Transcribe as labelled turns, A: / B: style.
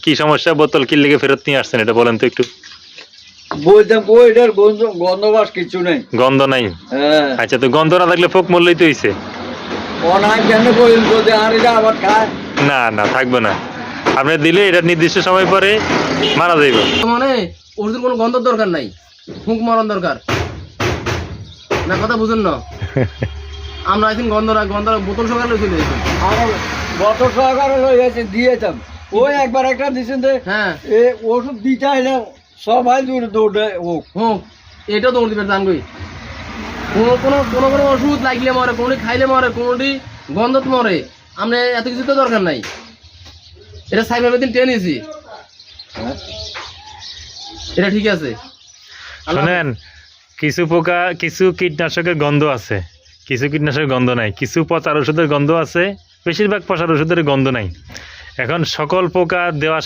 A: কি সমস্যা, বোতল কি লেগে ফেরত নিয়ে আসছেন এটা বলেন তো একটু।
B: বলতাম এটার গন্ধবাস কিছু নেই।
A: গন্ধ নাই?
B: হ্যাঁ,
A: আচ্ছা, তো গন্ধ না থাকলে পোক মরলেই তো হইছে।
B: অনায় কেন বলেন যদি আর এটা আবার খায়।
A: না না, থাকবে না। আপনি দিলে এটা নির্দিষ্ট সময় পরে মারা যাইব।
C: মানে ওষুধের কোনো গন্ধর দরকার নাই, ফুঁক মারন দরকার না, কথা বুঝুন না। আমরা এখন গন্ধ বোতল সকালে চলে গেছি।
B: আমার গত সরকারে রয়েছে দিয়েতাম, ওই একবার একটা দিচ্ছেন যে
C: হ্যাঁ
B: এ ওষুধ দিতে না সবাই দূরে দৌড়ে ও
C: হোক, এটাও দৌড় দিবে জানবই। কোনো ওষুধ লাগলে মরে, কোনোটি খাইলে মরে, কোনোটি গন্ধত মরে, আমরা এত কিছু তো দরকার নাই। এটা সাইবার দিন টেনে নিয়েছি, এটা ঠিক আছে।
A: শোনেন, কিছু পোকা, কিছু কীটনাশকের গন্ধ আছে, কিছু কীটনাশকের গন্ধ নাই, কিছু পচার ওষুধের গন্ধ আছে, বেশিরভাগ পচার ওষুধের গন্ধ নাই। এখন সকল পোকা দেওয়া